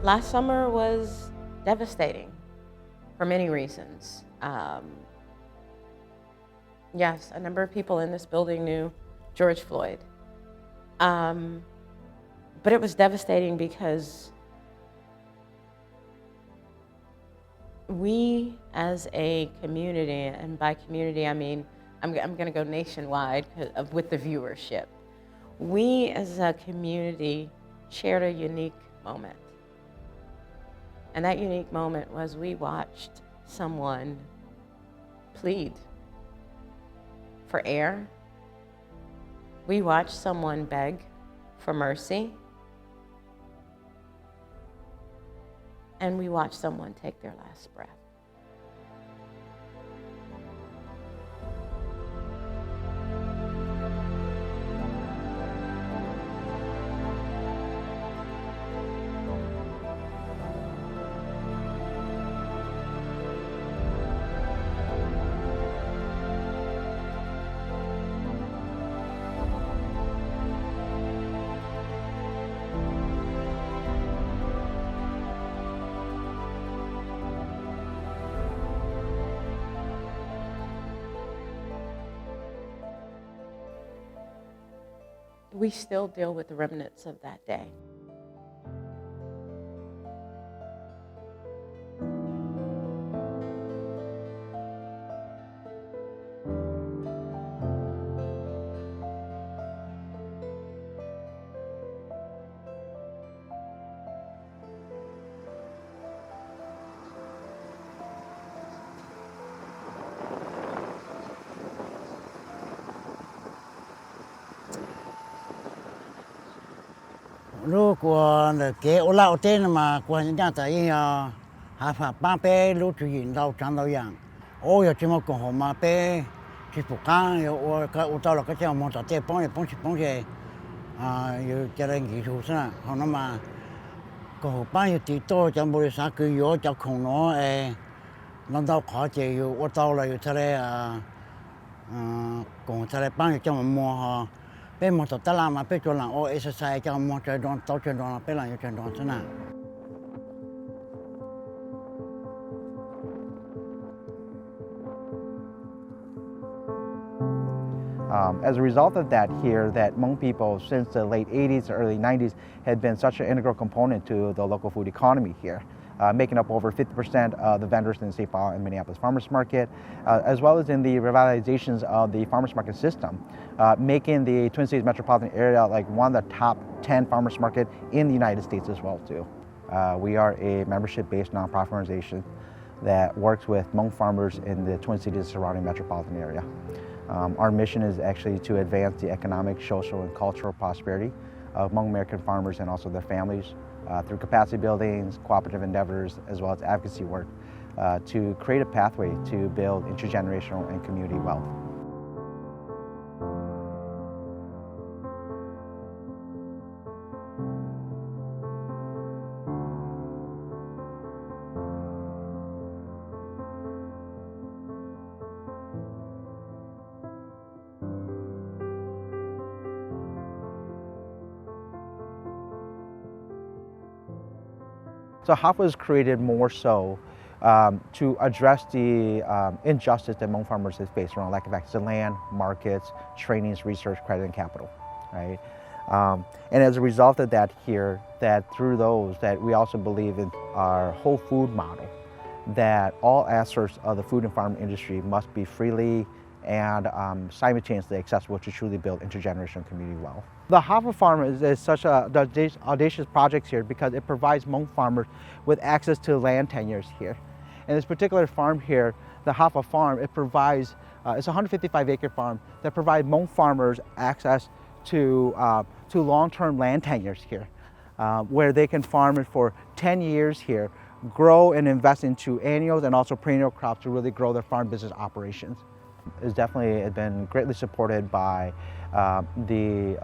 Last summer was devastating for many reasons. Yes, a number of people in this building knew George Floyd. But it was devastating because we as a community, and by community I mean I'm going to go nationwide with the viewership. We as a community shared a unique moment. And that unique moment was we watched someone plead for air. We watched someone beg for mercy. And we watched someone take their last breath. We still deal with the remnants of that day. Lúc của cái ô lao tên mà của những nhà tại hà phá ba bé lúc chủ yếu đâu chẳng đâu dạng ô giờ chỉ một con hồ mà bé chỉ phụ cá ô cái ô tao là cái chỗ một tờ bông gì giờ cho nên nghỉ hưu sao họ nói mà con hồ ba giờ tí to chẳng bồi sáng cứ yếu cho không nó đâu khó chịu yếu ô tao là yếu thế này còn thế này bao giờ cho mà mua họ bé một tờ làm mà bé cho làm ô exercise cho mua chơi đòn tao chơi đòn bé làm chơi đòn thế nào. As a result of that here, that Hmong people since the late 80s or early 90s had been such an integral component to the local food economy here, making up over 50% of the vendors in the St. Paul and Minneapolis Farmers Market, as well as in the revitalizations of the farmers market system, making the Twin Cities metropolitan area like one of the top 10 farmers market in the United States as well too. We are a membership-based nonprofit organization that works with Hmong farmers in the Twin Cities surrounding metropolitan area. Our mission is actually to advance the economic, social, and cultural prosperity of Hmong American farmers and also their families through capacity buildings, cooperative endeavors, as well as advocacy work to create a pathway to build intergenerational and community wealth. So HOP was created more so to address the injustice that Hmong farmers have faced around lack of access to land, markets, trainings, research, credit, and capital, right? And as a result of that here, that through those, that we also believe in our whole food model, that all aspects of the food and farm industry must be freely and simultaneously accessible to truly build intergenerational community wealth. The Hafa Farm is such an audacious project here because it provides Hmong farmers with access to land tenures here. In this particular farm here, the Hafa Farm, it provides, it's a 155-acre farm that provides Hmong farmers access to long-term land tenures here, where they can farm it for 10 years here, grow and invest into annuals and also perennial crops to really grow their farm business operations. It's definitely been greatly supported by the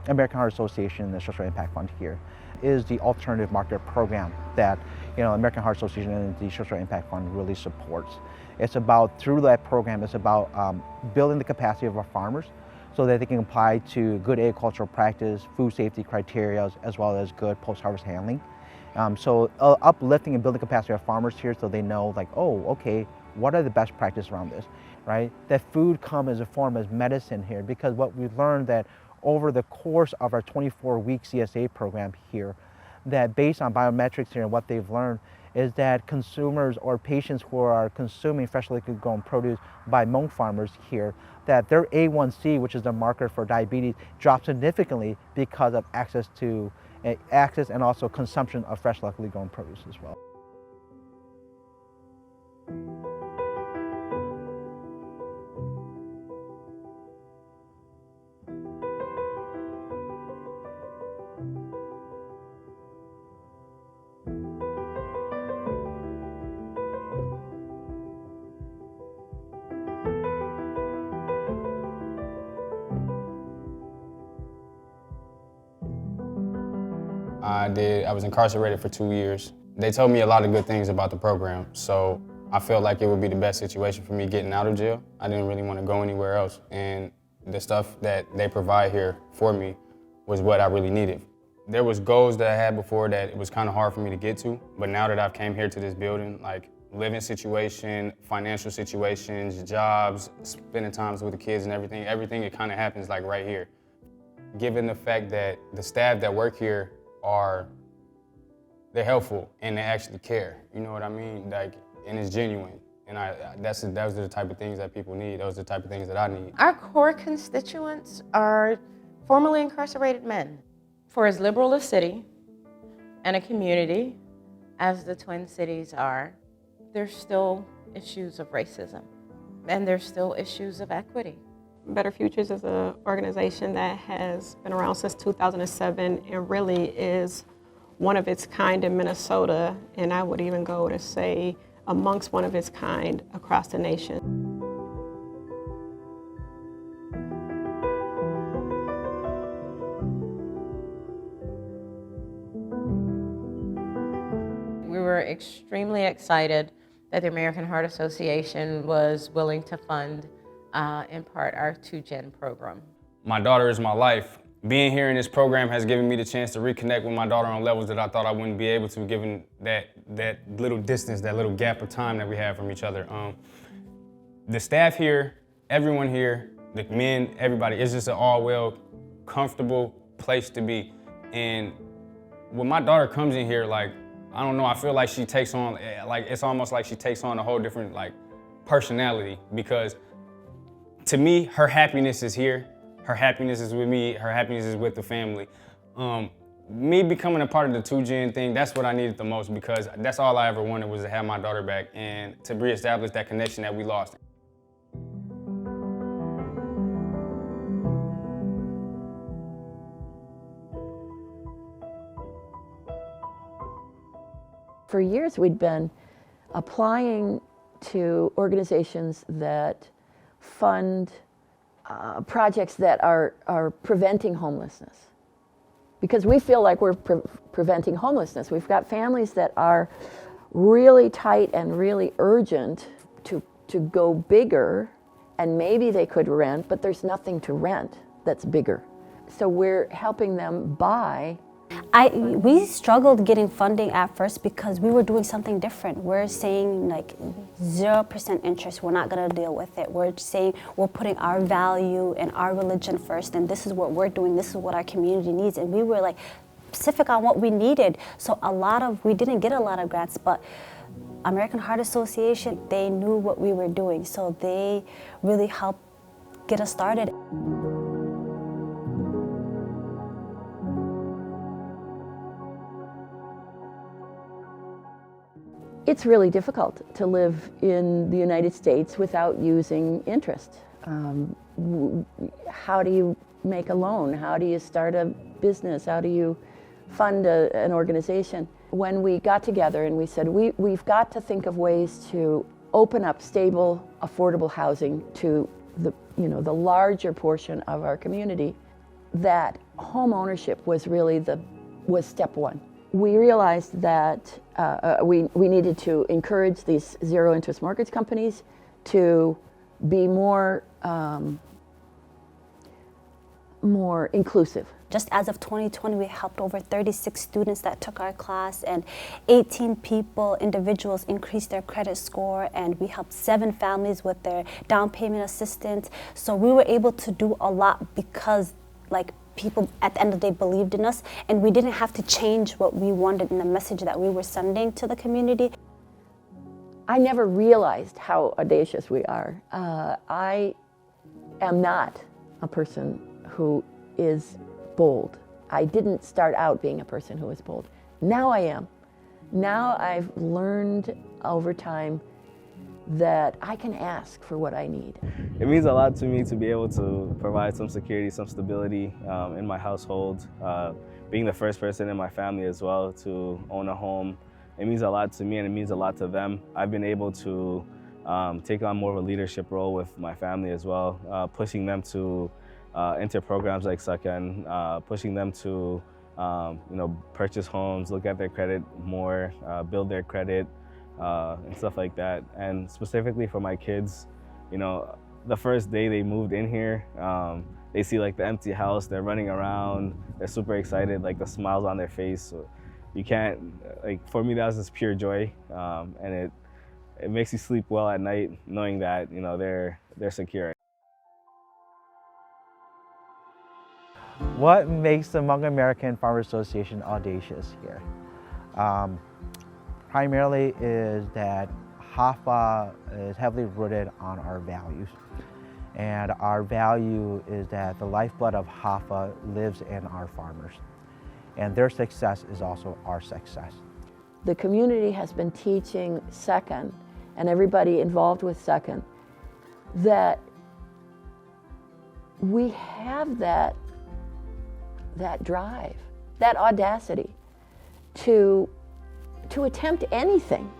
American Heart Association and the Social Impact Fund here. Is the alternative market program that American Heart Association and the Social Impact Fund really supports. It's about, through that program, it's about building the capacity of our farmers so that they can apply to good agricultural practice, food safety criteria, as well as good post-harvest handling. So uplifting and building capacity of farmers here so they know like, oh, okay, what are the best practices around this, right? That food comes as a form of medicine here, because what we've learned that over the course of our 24-week CSA program here, that based on biometrics here and what they've learned is that consumers or patients who are consuming freshly grown produce by Hmong farmers here, that their A1C, which is the marker for diabetes, drops significantly because of access and also consumption of fresh locally grown produce as well. I was incarcerated for 2 years. They told me a lot of good things about the program, so I felt like it would be the best situation for me getting out of jail. I didn't really want to go anywhere else, and the stuff that they provide here for me was what I really needed. There was goals that I had before that it was kind of hard for me to get to, but now that I've came here to this building, like living situation, financial situations, jobs, spending times with the kids and everything, it kind of happens like right here. Given the fact that the staff that work here they're helpful and they actually care, you know what I mean? Like, and it's genuine. And those are the type of things that people need. Those are the type of things that I need. Our core constituents are formerly incarcerated men. For as liberal a city and a community as the Twin Cities are, there's still issues of racism and there's still issues of equity. Better Futures is an organization that has been around since 2007 and really is one of its kind in Minnesota, and I would even go to say amongst one of its kind across the nation. We were extremely excited that the American Heart Association was willing to fund, in part, our 2Gen program. My daughter is my life. Being here in this program has given me the chance to reconnect with my daughter on levels that I thought I wouldn't be able to, given that little distance, that little gap of time that we have from each other. The staff here, everyone here, the men, everybody, it's just an all-well, comfortable place to be. And when my daughter comes in here, like, I don't know, I feel like she takes on, like, it's almost like she takes on a whole different, like, personality, because to me, her happiness is here. Her happiness is with me, her happiness is with the family. Me becoming a part of the 2Gen thing, that's what I needed the most, because that's all I ever wanted was to have my daughter back and to reestablish that connection that we lost. For years we'd been applying to organizations that fund projects that are preventing homelessness, because we feel like we're preventing homelessness. We've got families that are really tight and really urgent to go bigger, and maybe they could rent, but there's nothing to rent that's bigger. So we're helping them buy. We struggled getting funding at first because we were doing something different. We're saying like 0% interest, we're not gonna deal with it. We're saying we're putting our value and our religion first, and this is what we're doing, this is what our community needs. And we were like specific on what we needed. So we didn't get a lot of grants, but American Heart Association, they knew what we were doing. So they really helped get us started. It's really difficult to live in the United States without using interest. How do you make a loan? How do you start a business? How do you fund an organization? When we got together and we said, we've got to think of ways to open up stable, affordable housing to the larger portion of our community, that home ownership was really was step one. We realized that we needed to encourage these zero-interest mortgage companies to be more more inclusive. Just as of 2020, we helped over 36 students that took our class, and 18 individuals increased their credit score, and we helped 7 families with their down payment assistance. So we were able to do a lot because people at the end of the day believed in us, and we didn't have to change what we wanted in the message that we were sending to the community. I never realized how audacious we are. I am not a person who is bold. I didn't start out being a person who was bold. Now I am. Now I've learned over time that I can ask for what I need. It means a lot to me to be able to provide some security, some stability in my household. Being the first person in my family as well to own a home, it means a lot to me and it means a lot to them. I've been able to take on more of a leadership role with my family as well, pushing them to enter programs like Sakan, pushing them to purchase homes, look at their credit more, build their credit, and stuff like that. And specifically for my kids, the first day they moved in here, they see the empty house, they're running around, they're super excited, the smiles on their face. So you can't, for me, that was just pure joy, and it makes you sleep well at night knowing that they're secure. What makes the Hmong American Farmers Association audacious here? Primarily is that HAFA is heavily rooted on our values. And our value is that the lifeblood of HAFA lives in our farmers. And their success is also our success. The community has been teaching Second and everybody involved with Second that we have that drive, that audacity to attempt anything